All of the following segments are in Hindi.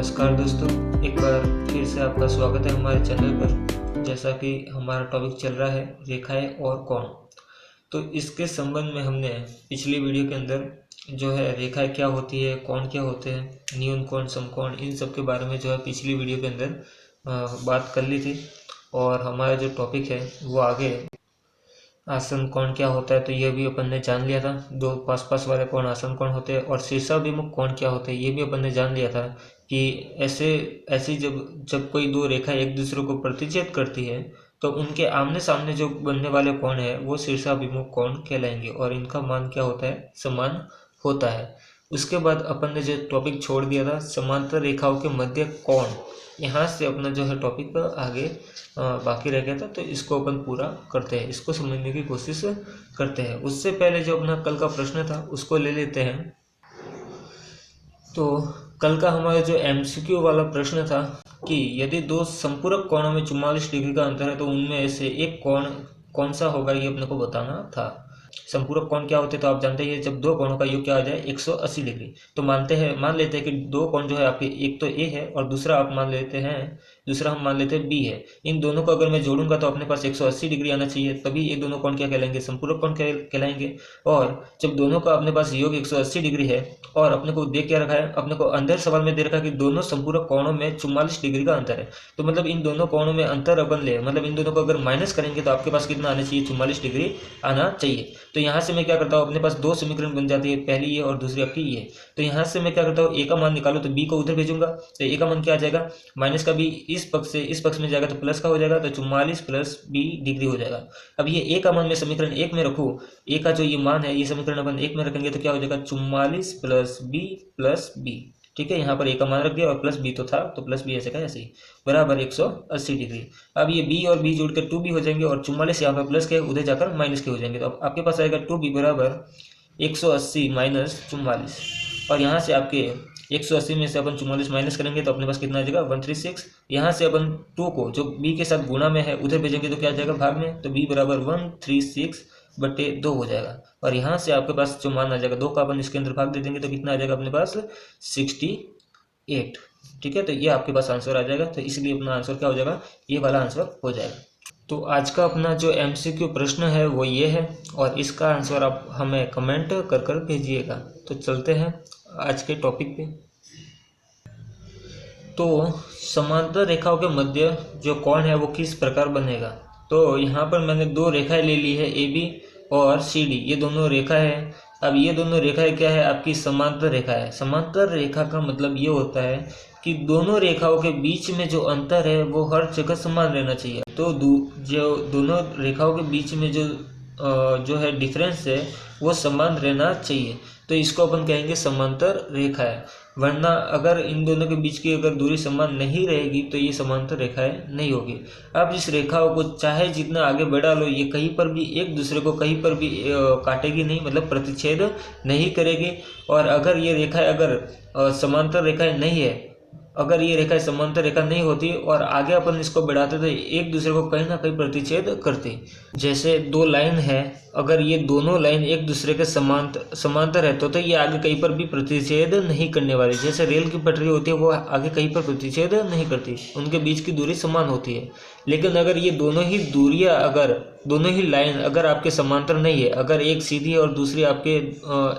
नमस्कार दोस्तों, एक बार फिर से आपका स्वागत है हमारे चैनल पर। जैसा कि हमारा टॉपिक चल रहा है रेखाएं और कोण, तो इसके संबंध में हमने पिछली वीडियो के अंदर जो है रेखाएं क्या होती है, कोण क्या होते हैं, न्यून कोण, समकोण, इन सब के बारे में जो है पिछली वीडियो के अंदर बात कर ली थी। और हमारा जो टॉपिक है वो आगे आसन कोण क्या होता है तो ये भी अपन ने जान लिया था। दो पास पास वाले कोण आसन कोण होते हैं। और शीर्षाभिमुख कोण क्या होते हैं ये भी अपन ने जान लिया था कि ऐसी जब कोई दो रेखा एक दूसरे को प्रतिच्छेद करती है तो उनके आमने सामने जो बनने वाले कोण है वो शीर्षाभिमुख कोण कहलाएंगे और इनका मान क्या होता है, समान होता है। उसके बाद अपन ने जो टॉपिक छोड़ दिया था समांतर रेखाओं के मध्य कोण, यहाँ से अपना जो है टॉपिक आगे बाकी रह गया था, तो इसको अपन पूरा करते हैं, इसको समझने की कोशिश करते हैं। उससे पहले जो अपना कल का प्रश्न था उसको ले लेते हैं। तो कल का हमारा जो MCQ वाला प्रश्न था कि यदि दो संपूरक कोणों में 44 डिग्री का अंतर है तो उनमें से एक कोण कौन सा होगा, ये अपने को बताना था। संपूरक कोण क्या होते हैं तो आप जानते हैं, जब दो कोणों का योग क्या आ जाए 180 डिग्री। तो मान लेते हैं कि दो कोण जो है आपके, एक तो A है और दूसरा हम मान लेते हैं B है। इन दोनों को अगर मैं जोड़ूंगा तो अपने पास 180 डिग्री आना चाहिए, तभी ये दोनों कोण क्या कहलाएंगे, संपूरक कोण कहलाएंगे। और जब दोनों का अपने पास योग 180 डिग्री है और अपने को दे क्या रखा है, अपने को अंदर सवाल में दे रखा है कि दोनों संपूरक कोणों में 44 डिग्री का अंतर है। तो मतलब इन दोनों कोणों में अंतर अपन ले, मतलब इन दोनों को अगर माइनस करेंगे तो आपके पास कितना आना चाहिए, 44 डिग्री आना चाहिए। तो यहाँ से मैं क्या करता हूँ, अपने पास दो समीकरण बन जाती है, पहली ये और दूसरी आपकी ये। तो यहाँ से मैं क्या करता हूँ, A का मान निकालो तो B को उधर भेजूंगा, तो A का मान क्या आ जाएगा, माइनस का B इस पक्ष से इस पक्ष में जाएगा तो प्लस का हो जाएगा, तो 44 प्लस B डिग्री हो जाएगा। अब ये A का मान मैं समीकरण 1 में रखूँ, A का जो ये मान है ये समीकरण अपन 1 में रखेंगे तो क्या हो जाएगा, 44 प्लस B प्लस B। ठीक है, यहाँ पर A का मान रख दिया और प्लस B तो था तो प्लस B ऐसे का ऐसे ही बराबर 180 डिग्री। अब ये B और B जोड़कर 2B हो जाएंगे और 44 यहाँ पर प्लस के उधर जाकर माइनस के हो जाएंगे। तो अब आपके पास आएगा 2B बराबर 180 माइनस 44। और यहाँ से आपके 180 में से अपन 44 माइनस करेंगे तो अपने पास कितना आ जाएगा, 136। यहाँ से अपन 2 को जो B के साथ गुणा में है उधर भेजेंगे तो क्या आ जाएगा भाग में, तो B बराबर 136/2 हो जाएगा। और यहाँ से आपके पास जो मान आ जाएगा 2 का अपन इसके अंदर भाग दे देंगे तो कितना आ जाएगा अपने पास 68। ठीक है, तो ये आपके पास आंसर आ जाएगा। तो इसलिए अपना आंसर क्या हो जाएगा, ये वाला आंसर हो जाएगा। तो आज का अपना जो MCQ प्रश्न है वो ये है और इसका आंसर आप हमें कमेंट कर भेजिएगा। तो चलते हैं आज के टॉपिक पे। तो समांतर रेखाओं के मध्य जो कोण है वो किस प्रकार बनेगा। तो यहाँ पर मैंने दो रेखाएं ले ली है, AB और CD, ये दोनों रेखा है। अब ये दोनों रेखाएं क्या है, आपकी समांतर रेखा है। समांतर रेखा का मतलब ये होता है कि दोनों रेखाओं के बीच में जो अंतर है वो हर जगह समान रहना चाहिए। तो जो दोनों रेखाओं के बीच में जो है डिफरेंस है वो समान रहना चाहिए, तो इसको अपन कहेंगे समांतर रेखा है। वरना अगर इन दोनों के बीच की अगर दूरी समान नहीं रहेगी तो ये समांतर रेखाएं नहीं होगी। अब इस रेखाओं को चाहे जितना आगे बढ़ा लो, ये कहीं पर भी एक दूसरे को कहीं पर भी काटेगी नहीं, मतलब प्रतिच्छेद नहीं करेगी। और अगर ये रेखाएं अगर समांतर रेखाएं नहीं है, अगर ये रेखा समांतर रेखा नहीं होती और आगे अपन इसको बढ़ाते तो एक दूसरे को कहीं ना कहीं प्रतिच्छेद करती। जैसे दो लाइन है, अगर ये दोनों लाइन एक दूसरे के समांतर है तो ये आगे कहीं पर भी प्रतिच्छेद नहीं करने वाली। जैसे रेल की पटरी होती है वो आगे कहीं पर प्रतिच्छेद नहीं करती, उनके बीच की दूरी समान होती है। लेकिन अगर ये दोनों ही दूरियां, अगर दोनों ही लाइन अगर आपके समांतर नहीं है, अगर एक सीधी और दूसरी आपके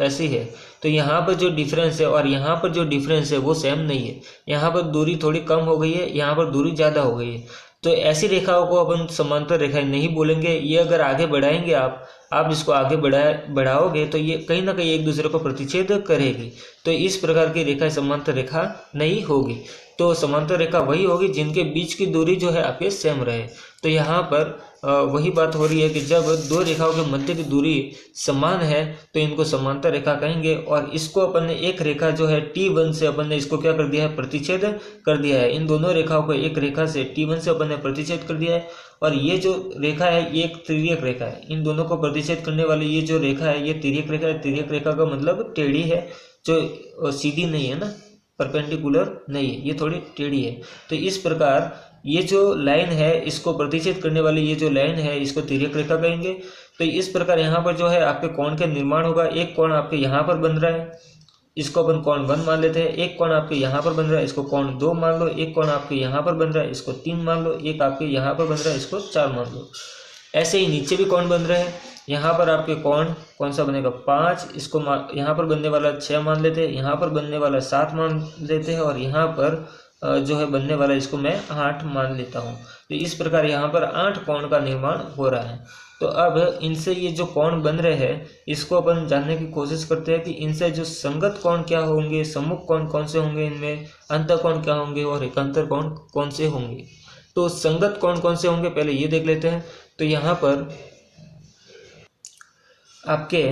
ऐसी है, तो यहाँ पर जो डिफरेंस है और यहाँ पर जो डिफरेंस है वो सेम नहीं है। यहाँ पर दूरी थोड़ी कम हो गई है, यहाँ पर दूरी ज़्यादा हो गई है। तो ऐसी रेखाओं को अपन समांतर रेखाएं नहीं बोलेंगे। ये अगर आगे बढ़ाएंगे आप इसको आगे बढ़ाओगे तो ये कहीं ना कहीं एक दूसरे को प्रतिच्छेद करेगी। तो इस प्रकार की रेखा समांतर रेखा नहीं होगी। तो समांतर रेखा वही होगी जिनके बीच की दूरी जो है आपके सेम रहे। तो यहाँ पर वही बात हो रही है कि जब दो रेखाओं के मध्य की दूरी समान है तो इनको समांतर रेखा कहेंगे। और इसको अपन ने एक रेखा जो है T1 से अपन ने इसको क्या कर दिया है, प्रतिच्छेद कर दिया है। इन दोनों रेखाओं को एक रेखा से T1 से अपन ने प्रतिच्छेद कर दिया है। और ये जो रेखा है ये एक तिर्यक रेखा है। इन दोनों को प्रतिच्छेद करने वाली ये जो रेखा है ये तिर्यक रेखा है। तिर्यक रेखा का मतलब टेढ़ी है, जो सीधी नहीं है ना, परपेंडिकुलर नहीं है, ये थोड़ी टेढ़ी है। तो इस प्रकार ये जो लाइन है इसको प्रतिच्छेद करने वाली ये जो लाइन है इसको तिर्यक रेखा कहेंगे। तो इस प्रकार यहाँ पर जो है आपके कोण का निर्माण होगा। एक कोण आपके यहाँ पर बन रहा है, इसको अपन कोण 1 मान लेते हैं। एक कोण आपके यहाँ पर बन रहा है, इसको कोण 2 मान लो। एक कोण आपके यहाँ पर बन रहा है, इसको 3 मान लो। एक आपके यहाँ पर बन रहा है, इसको 4 मान लो। ऐसे ही नीचे भी कोण बन रहे हैं। यहाँ पर आपके कोण कौन सा बनेगा 5, इसको यहाँ पर बनने वाला 6 मान लेते हैं, यहाँ पर बनने वाला 7 मान लेते हैं, और यहाँ पर जो है बनने वाला इसको मैं 8 मान लेता हूँ। तो इस प्रकार यहाँ पर 8 कोण का निर्माण हो रहा है। तो अब इनसे ये जो कोण बन रहे हैं इसको अपन जानने की कोशिश करते हैं कि इनसे जो संगत कोण क्या होंगे, सम्मुख कोण कौन से होंगे, इनमें अंतःकोण क्या होंगे और एकांतर कोण कौन से होंगे। तो संगत कोण कौन से होंगे पहले ये देख लेते हैं। तो यहाँ पर आपके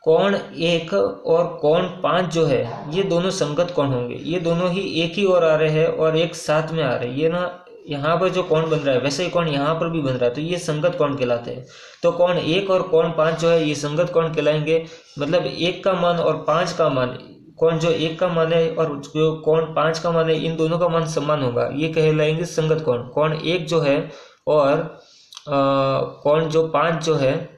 कोण 1 और कोण 5 जो है ये दोनों संगत कोण होंगे। ये दोनों ही एक ही ओर आ रहे हैं और एक साथ में आ रहे हैं। ये ना यहाँ पर जो कोण बन रहा है वैसे ही कोण यहाँ पर भी बन रहा है, तो ये संगत कोण कहलाते हैं। तो कोण 1 और कोण 5 जो है ये संगत कोण कहलाएंगे। मतलब 1 का मान और 5 का मान, कोण जो 1 का मान है और जो कोण 5 का मान है, इन दोनों का मान समान होगा, ये कहलाएंगे संगत कोण। कोण 1 जो है और कोण जो 5 जो है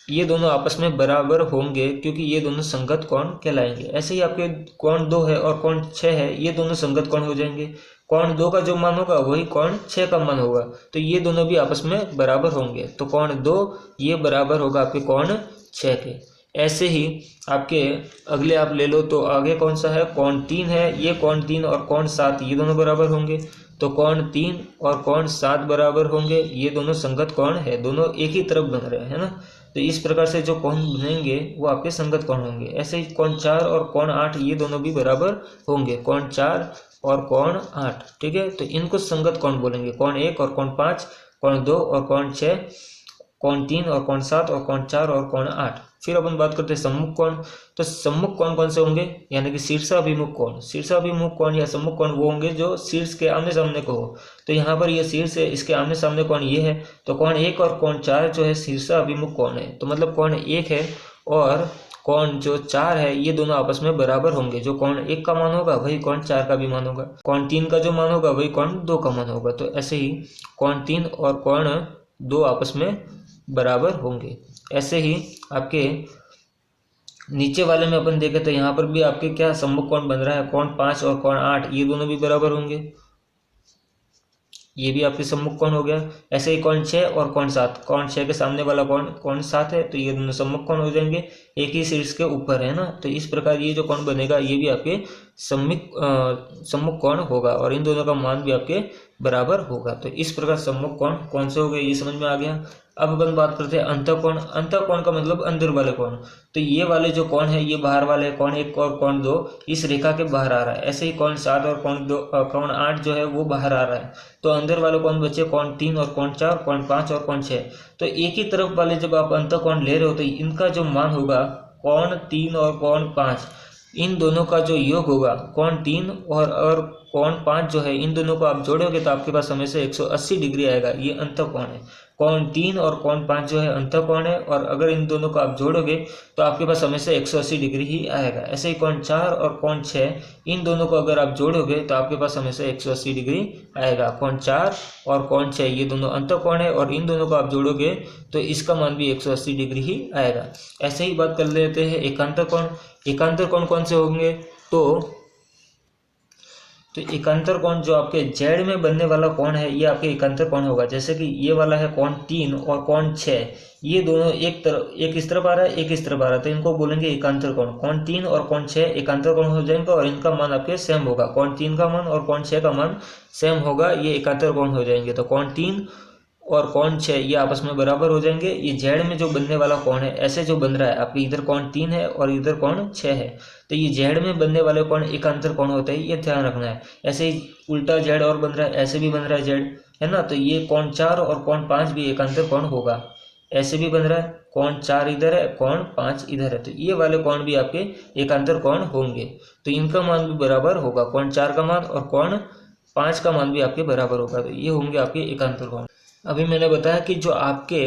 ये दोनों आपस में बराबर होंगे, क्योंकि ये दोनों संगत कोण कहलाएंगे। ऐसे ही आपके कोण 2 है और कोण 6 है, ये दोनों संगत कोण हो जाएंगे। कोण 2 का जो मान होगा वही कोण 6 का मान होगा, तो ये दोनों भी आपस में बराबर होंगे। तो कोण 2 ये बराबर होगा आपके कोण 6 के। ऐसे ही आपके अगले आप ले लो, तो आगे कौन सा है, कोण 3 है। ये कोण 3 और कोण 7 ये दोनों बराबर होंगे, तो कोण 3 और कोण 7 बराबर होंगे। ये दोनों संगत कोण है, दोनों एक ही तरफ बन रहे हैं ना। तो इस प्रकार से जो कोण बनेंगे वो आपके संगत कोण होंगे। ऐसे ही कोण 4 और कोण 8 ये दोनों भी बराबर होंगे, कोण 4 और कोण 8, ठीक है। तो इनको संगत कोण बोलेंगे। कोण 1 और कोण 5, कोण 2 और कोण 6, कोण 3 और कोण 7 और कोण 4 और कोण 8। फिर अपन बात करते हैं सम्मुख कोण। तो सम्मुख कोण कौन से होंगे, यानी कि शीर्षाभिमुख कोण। शीर्षाभिमुख कोण या सम्मुख कोण वो होंगे जो शीर्ष के आमने सामने को हो। तो यहाँ पर ये शीर्ष है, इसके आमने सामने कोण ये है, तो कोण 1 और कोण 4 जो है शीर्षाभिमुख कोण है। तो मतलब कोण 1 है और कोण जो 4 है ये दोनों आपस में बराबर होंगे। जो कोण 1 का मान होगा वही कोण 4 का भी मान होगा, कोण 3 का जो मान होगा वही कोण 2 का मान होगा। तो ऐसे ही कोण 3 और कोण 2 आपस में बराबर होंगे। ऐसे ही आपके नीचे वाले में अपन देखें तो यहाँ पर भी आपके क्या सम्मुख कोण बन रहा है, कोण 5 और कोण 8 ये दोनों भी बराबर होंगे, ये भी आपके सम्मुख कोण हो गया। ऐसे ही कोण 6 और कोण 7, कोण 6 के सामने वाला कोण 7 है, तो ये दोनों सम्मुख कोण हो जाएंगे, एक ही शीर्ष के ऊपर है ना। तो इस प्रकार ये जो कोण बनेगा ये भी आपके सम्मुख कोण होगा और इन दोनों का मान भी आपके बराबर होगा। तो इस प्रकार सम्मुख कोण कौन से हो गए ये समझ में आ गया। अब अपन बात करते हैं अंतःकोण। अंतःकोण का मतलब अंदर वाले कोण। तो ये वाले जो कोण है ये बाहर वाले कोण 1 और कोण 2 इस रेखा के बाहर आ रहा है। ऐसे ही कोण 7 और कोण 8 जो है वो बाहर आ रहा है। तो अंदर वाले कोण बचे कोण 3 और कोण 4, कोण 5 और कोण 6। तो एक ही तरफ वाले जब आप अंतःकोण ले रहे हो तो इनका जो मान होगा कोण 3 और कोण 5, इन दोनों का जो योग होगा कोण 3 और कोण 5 जो है इन दोनों को आप जोड़ोगे तो आपके पास हमेशा 180 डिग्री आएगा। ये अंतःकोण है। कोण 3 और कोण 5 जो है अंतःकोण है और अगर इन दोनों को आप जोड़ोगे तो आपके पास हमेशा 180 डिग्री ही आएगा। ऐसे ही कोण 4 और कोण 6 इन दोनों को अगर आप जोड़ोगे तो आपके पास हमेशा 180 डिग्री आएगा। कोण 4 और कोण 6 ये दोनों अंतःकोण है और इन दोनों को आप जोड़ोगे तो इसका मान भी 180 डिग्री ही आएगा। ऐसे ही बात कर लेते हैं एकांतर कोण। एकांतर कोण कौन से होंगे, तो एकांतर कोण जो आपके जेड में बनने वाला कोण है ये आपके एकांतर कोण होगा। जैसे कि ये वाला है कोण 3 और कोण 6, ये दोनों एक इस तरफ आ रहा है एक इस तरफ आ रहा है, तो इनको बोलेंगे एकांतर कोण। कोण 3 और कोण 6 एकांतर कोण हो जाएंगे और इनका मान आपके सेम होगा। कोण 3 का मान और कोण 6 का मान सेम होगा, ये एकांतर कोण हो जाएंगे। तो कोण 3 और कोण 6 ये आपस में बराबर हो जाएंगे। ये जेड में जो बनने वाला कोण है ऐसे जो बन रहा है आपके इधर कोण 3 है और इधर कोण 6 है, तो ये जेड में बनने वाले कोण एकांतर कोण होते हैं, ये ध्यान रखना है। ऐसे ही उल्टा जेड और बन रहा है, ऐसे भी बन रहा है जेड, है ना। तो ये कोण 4 और कोण 5 भी एकांतर कोण होगा। ऐसे भी बन रहा है, कोण 4 इधर है कोण 5 इधर है, तो ये वाले कोण भी आपके एकांतर कोण होंगे। तो इनका मान भी बराबर होगा, कोण 4 का मान और कोण 5 का मान भी आपके बराबर होगा। तो ये होंगे आपके एकांतर कोण। अभी मैंने बताया कि जो आपके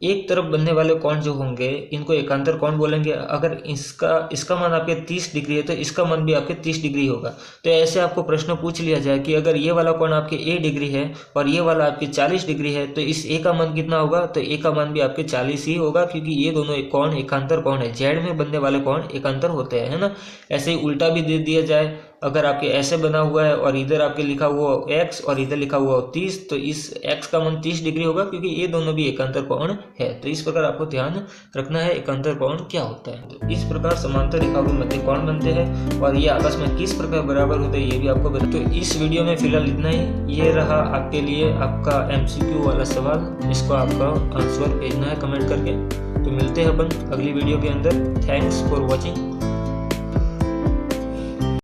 एक तरफ बनने वाले कोण जो होंगे इनको एकांतर कोण बोलेंगे। अगर इसका मान आपके 30 डिग्री है तो इसका मान भी आपके 30 डिग्री होगा। तो ऐसे आपको प्रश्न पूछ लिया जाए कि अगर ये वाला कोण आपके ए डिग्री है और ये वाला आपके 40 डिग्री है तो इस ए का मान कितना होगा, तो ए का मान भी आपके 40 ही होगा, क्योंकि ये दोनों कोण एकांतर कोण है। जेड में बनने वाले कोण एकांतर होते हैं, है ना। ऐसे ही उल्टा भी दे दिया जाए, अगर आपके ऐसे बना हुआ है और इधर आपके लिखा हुआ x और इधर लिखा हुआ 30, तो इस x का मान 30 डिग्री होगा, क्योंकि ये दोनों भी एकांतर कोण है। तो इस प्रकार आपको ध्यान रखना है एकांतर कोण क्या होता है। तो इस प्रकार समांतर रेखाओं के मध्य कोण बनते हैं और ये आपस में किस प्रकार बराबर होते हैं ये भी आपको बता। तो इस वीडियो में फिलहाल इतना ही। ये रहा आपके लिए आपका MCQ वाला सवाल, इसको आपका आंसर भेजना है कमेंट करके। तो मिलते हैं अपन अगली वीडियो के अंदर। Thanks for watching.